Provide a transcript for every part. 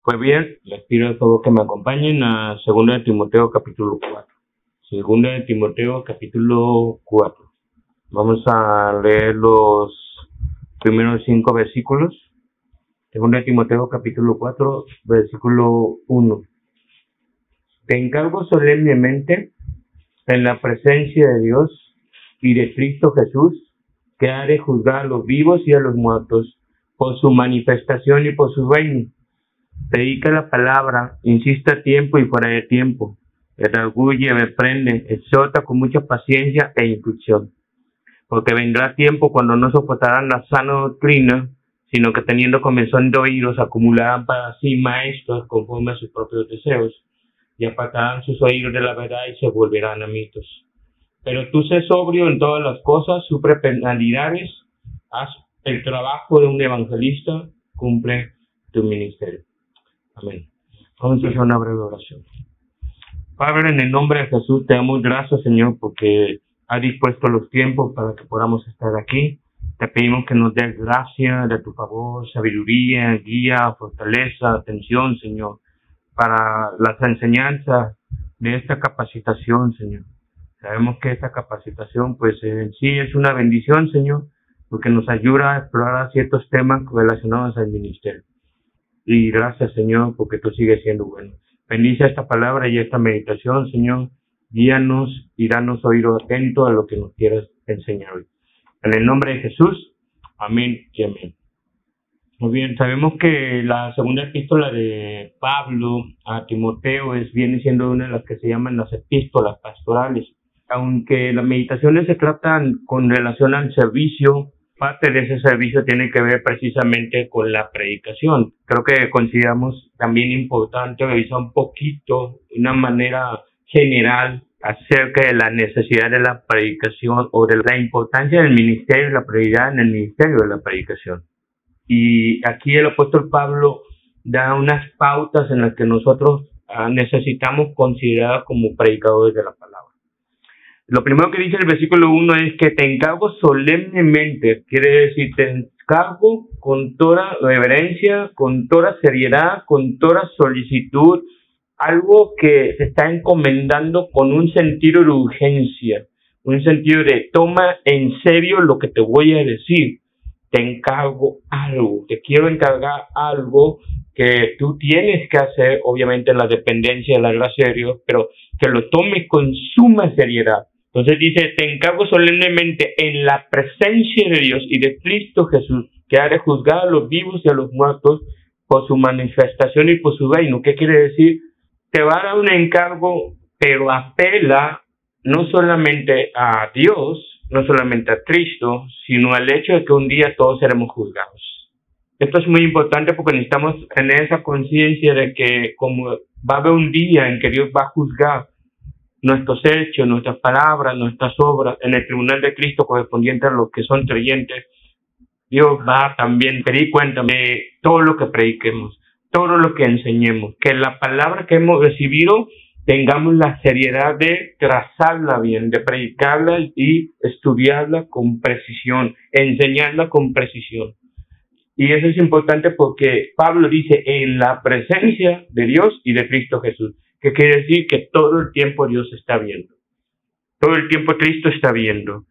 Pues bien, les pido a todos que me acompañen a 2 de Timoteo capítulo 4. 2 de Timoteo capítulo 4. Vamos a leer los primeros 5 versículos. 2 de Timoteo capítulo 4, versículo 1. Te encargo solemnemente en la presencia de Dios y de Cristo Jesús, que ha de juzgar a los vivos y a los muertos por su manifestación y por su reino. Predica la palabra, insiste a tiempo y fuera de tiempo. Redarguye, reprende, exhorta con mucha paciencia e instrucción. Porque vendrá tiempo cuando no soportarán la sana doctrina, sino que teniendo comezón de oídos, acumularán para sí maestros conforme a sus propios deseos, y apartarán sus oídos de la verdad y se volverán a mitos. Pero tú sé sobrio en todas las cosas, sufre penalidades, haz el trabajo de un evangelista, cumple tu ministerio. Amén. Vamos a hacer una breve oración. Padre, en el nombre de Jesús te damos gracias, Señor, porque has dispuesto los tiempos para que podamos estar aquí. Te pedimos que nos des gracia de tu favor, sabiduría, guía, fortaleza, atención, Señor, para las enseñanzas de esta capacitación, Señor. Sabemos que esta capacitación, pues en sí es una bendición, Señor, porque nos ayuda a explorar ciertos temas relacionados al ministerio. Y gracias, Señor, porque tú sigues siendo bueno. Bendice esta palabra y esta meditación, Señor. Guíanos y danos oído atento a lo que nos quieras enseñar hoy. En el nombre de Jesús, amén y amén. Muy bien, sabemos que la segunda epístola de Pablo a Timoteo viene siendo una de las que se llaman las epístolas pastorales. Aunque las meditaciones se tratan con relación al servicio, parte de ese servicio tiene que ver precisamente con la predicación. Creo que consideramos también importante revisar un poquito, de una manera general, acerca de la necesidad de la predicación o de la importancia del ministerio y la prioridad en el ministerio de la predicación. Y aquí el apóstol Pablo da unas pautas en las que nosotros necesitamos considerar como predicadores de la palabra. Lo primero que dice el versículo 1 es que te encargo solemnemente, quiere decir te encargo con toda reverencia, con toda seriedad, con toda solicitud, algo que se está encomendando con un sentido de urgencia, un sentido de toma en serio lo que te voy a decir. Te encargo algo, te quiero encargar algo que tú tienes que hacer, obviamente en la dependencia de la gracia de Dios, pero que lo tomes con suma seriedad. Entonces dice, te encargo solemnemente en la presencia de Dios y de Cristo Jesús, que ha de juzgar a los vivos y a los muertos por su manifestación y por su reino. ¿Qué quiere decir? Te va a dar un encargo, pero apela no solamente a Dios, no solamente a Cristo, sino al hecho de que un día todos seremos juzgados. Esto es muy importante porque necesitamos tener esa conciencia de que como va a haber un día en que Dios va a juzgar nuestros hechos, nuestras palabras, nuestras obras en el tribunal de Cristo correspondiente a los que son creyentes, Dios va a también pedir cuenta de todo lo que prediquemos, todo lo que enseñemos, que la palabra que hemos recibido tengamos la seriedad de trazarla bien, de predicarla y estudiarla con precisión, enseñarla con precisión. Y eso es importante porque Pablo dice en la presencia de Dios y de Cristo Jesús, que quiere decir que todo el tiempo Dios está viendo. Todo el tiempo Cristo está viendo.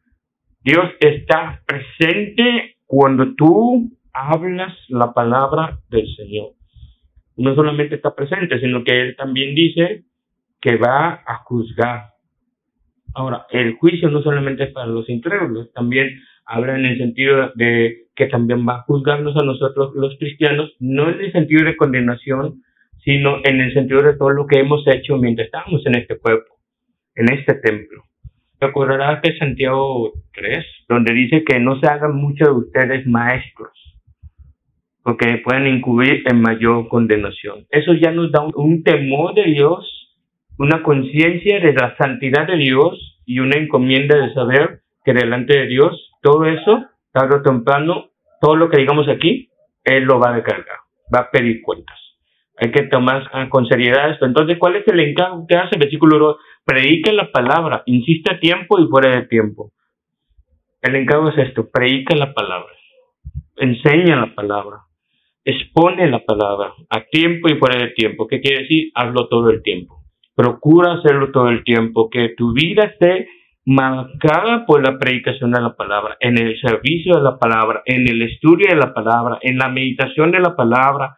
Dios está presente cuando tú hablas la palabra del Señor. No solamente está presente, sino que Él también dice que va a juzgar. Ahora, el juicio no solamente es para los incrédulos, también habla en el sentido de que también va a juzgarnos a nosotros los cristianos, no en el sentido de condenación, sino en el sentido de todo lo que hemos hecho mientras estábamos en este cuerpo, en este templo. Recordarás de Santiago 3, donde dice que no se hagan muchos de ustedes maestros, porque pueden incurrir en mayor condenación. Eso ya nos da un temor de Dios, una conciencia de la santidad de Dios y una encomienda de saber que delante de Dios, todo eso, tarde o temprano, todo lo que digamos aquí, Él lo va a descargar, va a pedir cuentas. Hay que tomar con seriedad esto. Entonces, ¿cuál es el encargo que hace el versículo 2? Predica la palabra, insiste a tiempo y fuera de tiempo. El encargo es esto, predica la palabra, enseña la palabra. expone la palabra a tiempo y fuera de tiempo. ¿Qué quiere decir? Hazlo todo el tiempo. Procura hacerlo todo el tiempo, que tu vida esté marcada por la predicación de la palabra, en el servicio de la palabra, en el estudio de la palabra, en la meditación de la palabra,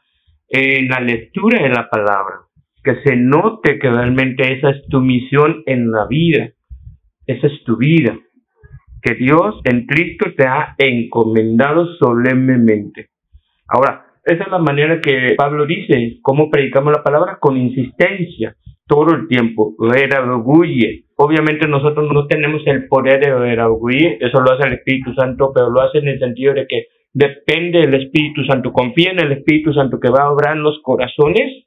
en la lectura de la palabra. Que se note que realmente esa es tu misión en la vida. Esa es tu vida. Que Dios en Cristo te ha encomendado solemnemente. Ahora, esa es la manera que Pablo dice, cómo predicamos la palabra, con insistencia, todo el tiempo, redarguye. Obviamente nosotros no tenemos el poder de redarguir, eso lo hace el Espíritu Santo, pero lo hace en el sentido de que depende del Espíritu Santo, confía en el Espíritu Santo que va a obrar en los corazones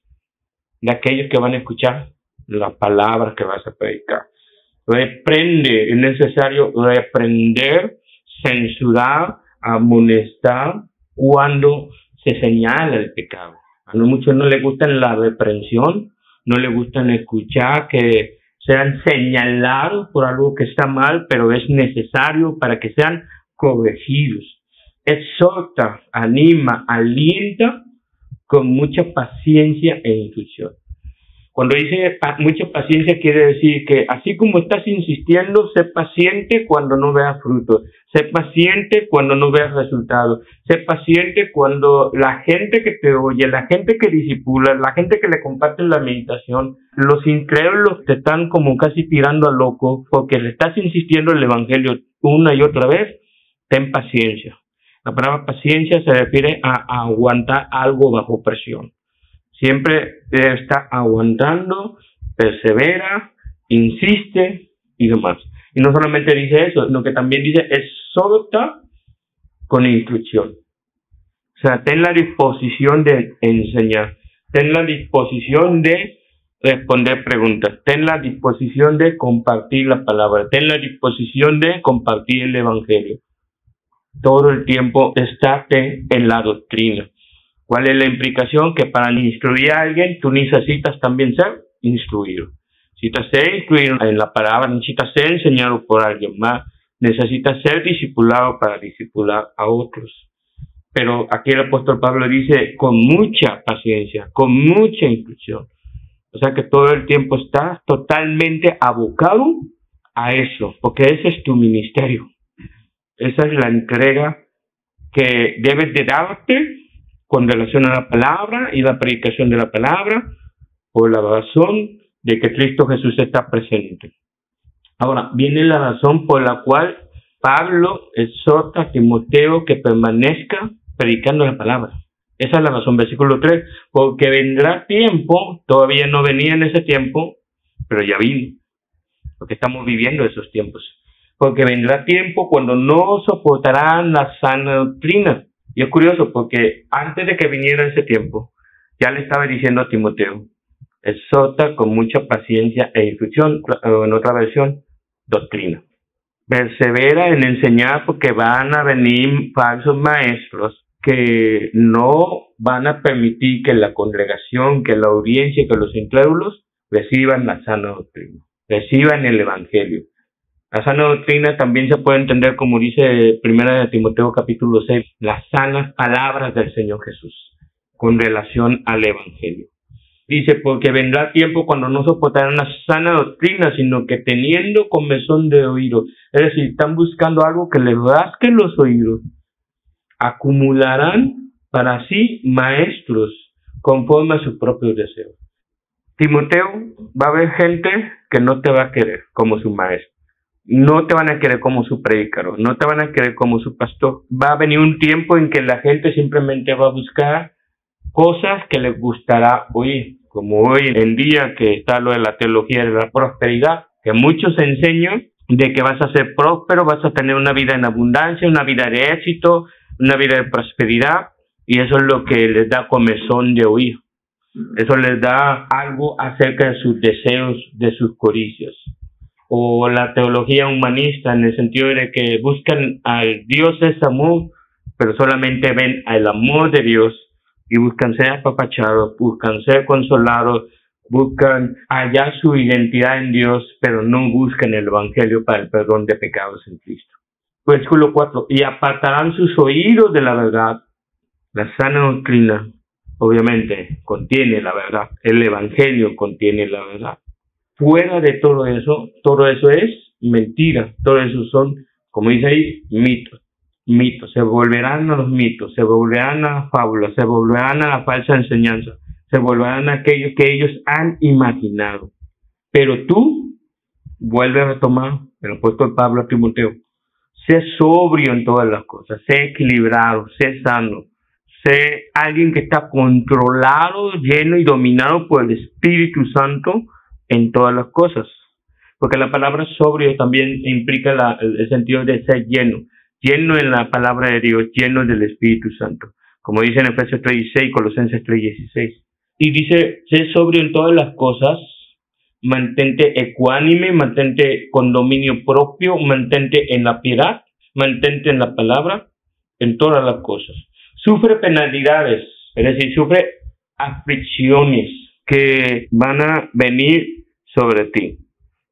de aquellos que van a escuchar la palabra que vas a predicar. Reprende, es necesario reprender, censurar, amonestar cuando se señala el pecado. A muchos no les gusta la reprensión, no les gusta escuchar que sean señalados por algo que está mal, pero es necesario para que sean corregidos. Exhorta, anima, alienta con mucha paciencia e instrucción. Cuando dice mucha paciencia quiere decir que así como estás insistiendo, sé paciente cuando no veas frutos, sé paciente cuando no veas resultados, sé paciente cuando la gente que te oye, la gente que discipula, la gente que le comparte la meditación, los incrédulos te están como casi tirando a loco porque le estás insistiendo en el evangelio una y otra vez. Ten paciencia. La palabra paciencia se refiere a aguantar algo bajo presión. Siempre está aguantando, persevera, insiste y demás. Y no solamente dice eso, sino que también dice exhorta con instrucción. O sea, ten la disposición de enseñar, ten la disposición de responder preguntas, ten la disposición de compartir la palabra, ten la disposición de compartir el evangelio. Todo el tiempo estate en la doctrina. ¿Cuál es la implicación? Que para instruir a alguien, tú necesitas también ser instruido. Necesitas ser instruido en la palabra, necesitas ser enseñado por alguien más, necesitas ser discipulado para discipular a otros. Pero aquí el apóstol Pablo dice con mucha paciencia, con mucha instrucción. O sea que todo el tiempo estás totalmente abocado a eso, porque ese es tu ministerio. Esa es la entrega que debes de darte con relación a la palabra y la predicación de la palabra, por la razón de que Cristo Jesús está presente. Ahora, viene la razón por la cual Pablo exhorta a Timoteo que permanezca predicando la palabra. Esa es la razón, versículo 3, porque vendrá tiempo, todavía no venía en ese tiempo, pero ya vino, porque estamos viviendo esos tiempos. Porque vendrá tiempo cuando no soportarán la sana doctrina. Y es curioso porque antes de que viniera ese tiempo, ya le estaba diciendo a Timoteo, exhorta con mucha paciencia e instrucción, o en otra versión, doctrina. Persevera en enseñar porque van a venir falsos maestros que no van a permitir que la congregación, que la audiencia, que los incrédulos reciban la sana doctrina, reciban el evangelio. La sana doctrina también se puede entender como dice 1 Timoteo capítulo 6, las sanas palabras del Señor Jesús con relación al evangelio. Dice, porque vendrá tiempo cuando no soportarán la sana doctrina, sino que teniendo comezón de oídos, es decir, están buscando algo que les rasque los oídos, acumularán para sí maestros conforme a sus propios deseos. Timoteo, va a haber gente que no te va a querer como su maestro. No te van a querer como su predicador, no te van a querer como su pastor. Va a venir un tiempo en que la gente simplemente va a buscar cosas que les gustará oír, como hoy en día que está lo de la teología de la prosperidad, que muchos enseñan de que vas a ser próspero, vas a tener una vida en abundancia, una vida de éxito, una vida de prosperidad, y eso es lo que les da comezón de oír. Eso les da algo acerca de sus deseos, de sus codicias. O la teología humanista en el sentido de que buscan al Dios es amor, pero solamente ven al amor de Dios y buscan ser apapachados, buscan ser consolados, buscan hallar su identidad en Dios, pero no buscan el evangelio para el perdón de pecados en Cristo. Versículo 4, y apartarán sus oídos de la verdad La sana doctrina, obviamente, contiene la verdad. El Evangelio contiene la verdad. Fuera de todo eso es mentira. Todo eso son, como dice ahí, mitos. Mitos. Se volverán a los mitos, se volverán a las fábulas, se volverán a la falsa enseñanza, se volverán a aquellos que ellos han imaginado. Pero tú vuelve a retomar el apóstol Pablo a Timoteo. Sé sobrio en todas las cosas, sé equilibrado, sé sano, sé alguien que está controlado, lleno y dominado por el Espíritu Santo en todas las cosas. Porque la palabra sobrio también implica el sentido de ser lleno. Lleno en la palabra de Dios, lleno del Espíritu Santo. Como dice en Efesios 3:16, Colosenses 3:16. Y dice, sé sobrio en todas las cosas, mantente ecuánime, mantente con dominio propio, mantente en la piedad, mantente en la palabra, en todas las cosas. Sufre penalidades, es decir, sufre aflicciones que van a venir sobre ti.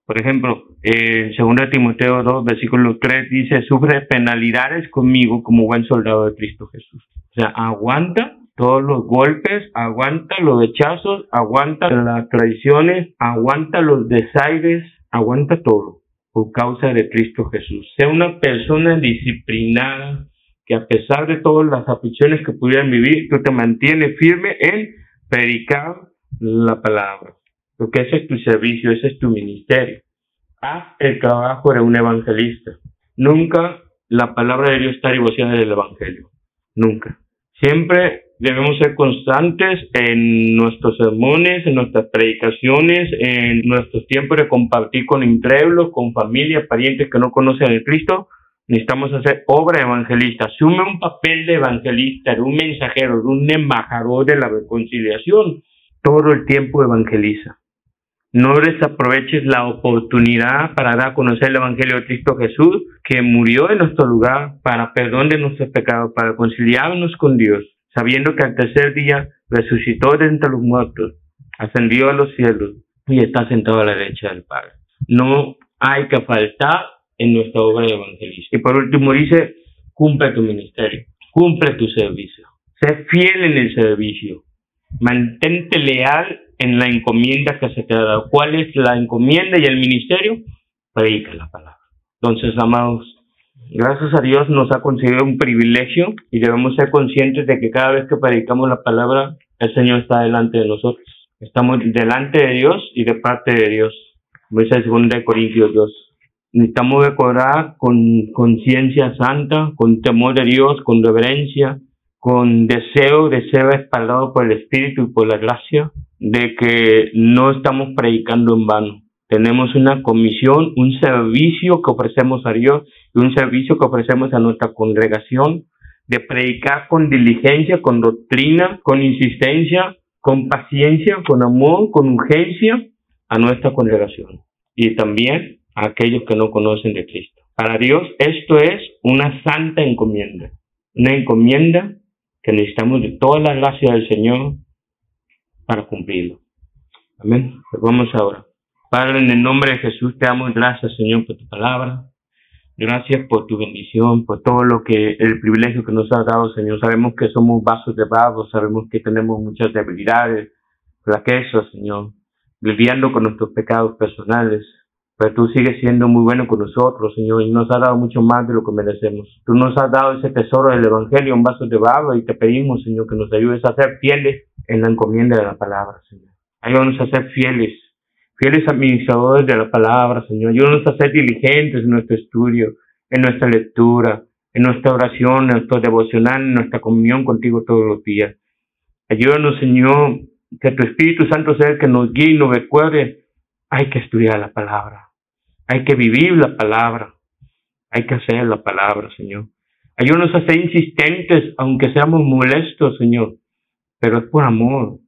Por ejemplo, en 2 Timoteo 2, versículo 3 dice, sufre penalidades conmigo como buen soldado de Cristo Jesús. O sea, aguanta todos los golpes, aguanta los rechazos, aguanta las traiciones, aguanta los desaires, aguanta todo por causa de Cristo Jesús. Sea una persona disciplinada que a pesar de todas las aflicciones que pudieran vivir, tú te mantienes firme en predicar la palabra. Porque ese es tu servicio, ese es tu ministerio. Haz el trabajo de un evangelista. Nunca la palabra de Dios está divorciada del evangelio. Nunca. Siempre debemos ser constantes en nuestros sermones, en nuestras predicaciones, en nuestros tiempos de compartir con incrédulos, con familia, parientes que no conocen a Cristo. Necesitamos hacer obra evangelista. Asume un papel de evangelista, de un mensajero, de un embajador de la reconciliación. Todo el tiempo evangeliza. No desaproveches la oportunidad para dar a conocer el Evangelio de Cristo Jesús, que murió en nuestro lugar para perdón de nuestros pecados, para reconciliarnos con Dios, sabiendo que al tercer día resucitó de entre los muertos, ascendió a los cielos y está sentado a la derecha del Padre. No hay que faltar en nuestra obra de evangelista. Y por último dice, cumple tu ministerio, cumple tu servicio, sé fiel en el servicio, mantente leal en la encomienda que se te ha dado. ¿Cuál es la encomienda y el ministerio? Predica la palabra. Entonces, amados, gracias a Dios nos ha concedido un privilegio y debemos ser conscientes de que cada vez que predicamos la palabra, el Señor está delante de nosotros. Estamos delante de Dios y de parte de Dios. Como dice 2 Corintios 2. Necesitamos recordar con conciencia santa, con temor de Dios, con reverencia, con deseo de ser respaldado por el Espíritu y por la gracia, de que no estamos predicando en vano. Tenemos una comisión, un servicio que ofrecemos a Dios y un servicio que ofrecemos a nuestra congregación, de predicar con diligencia, con doctrina, con insistencia, con paciencia, con amor, con urgencia a nuestra congregación y también a aquellos que no conocen de Cristo. Para Dios esto es una santa encomienda, una encomienda que necesitamos de toda la gracia del Señor para cumplirlo. Amén. Pues vamos ahora. Padre, en el nombre de Jesús te damos gracias, Señor, por tu palabra. Gracias por tu bendición, por todo el privilegio que nos has dado, Señor. Sabemos que somos vasos de barro, sabemos que tenemos muchas debilidades, flaquezas, Señor, lidiando con nuestros pecados personales. Pero tú sigues siendo muy bueno con nosotros, Señor, y nos has dado mucho más de lo que merecemos. Tú nos has dado ese tesoro del Evangelio en vasos de barro y te pedimos, Señor, que nos ayudes a ser fieles en la encomienda de la palabra, Señor. Ayúdanos a ser fieles administradores de la palabra, Señor. Ayúdanos a ser diligentes en nuestro estudio, en nuestra lectura, en nuestra oración, en nuestro devocional, en nuestra comunión contigo todos los días. Ayúdanos, Señor, que tu Espíritu Santo sea el que nos guíe y nos recuerde. Hay que estudiar la palabra. Hay que vivir la palabra. Hay que hacer la palabra, Señor. Ayúdanos a ser insistentes, aunque seamos molestos, Señor. Pero es por amor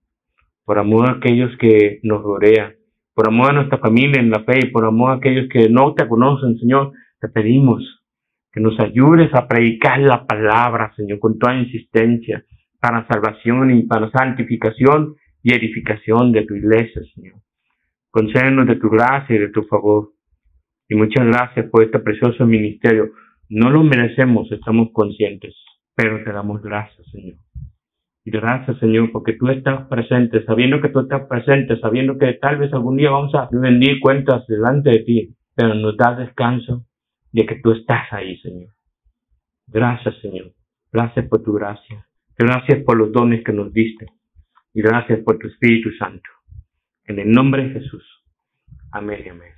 a aquellos que nos rodean, por amor a nuestra familia en la fe y por amor a aquellos que no te conocen, Señor. Te pedimos que nos ayudes a predicar la palabra, Señor, con toda insistencia, para salvación y para santificación y edificación de tu iglesia, Señor. Concédenos de tu gracia y de tu favor. Y muchas gracias por este precioso ministerio. No lo merecemos, estamos conscientes, pero te damos gracias, Señor. Y gracias, Señor, porque tú estás presente, sabiendo que tú estás presente, sabiendo que tal vez algún día vamos a rendir cuentas delante de ti, pero nos da descanso de que tú estás ahí, Señor. Gracias, Señor. Gracias por tu gracia. Gracias por los dones que nos diste. Y gracias por tu Espíritu Santo. En el nombre de Jesús. Amén y amén.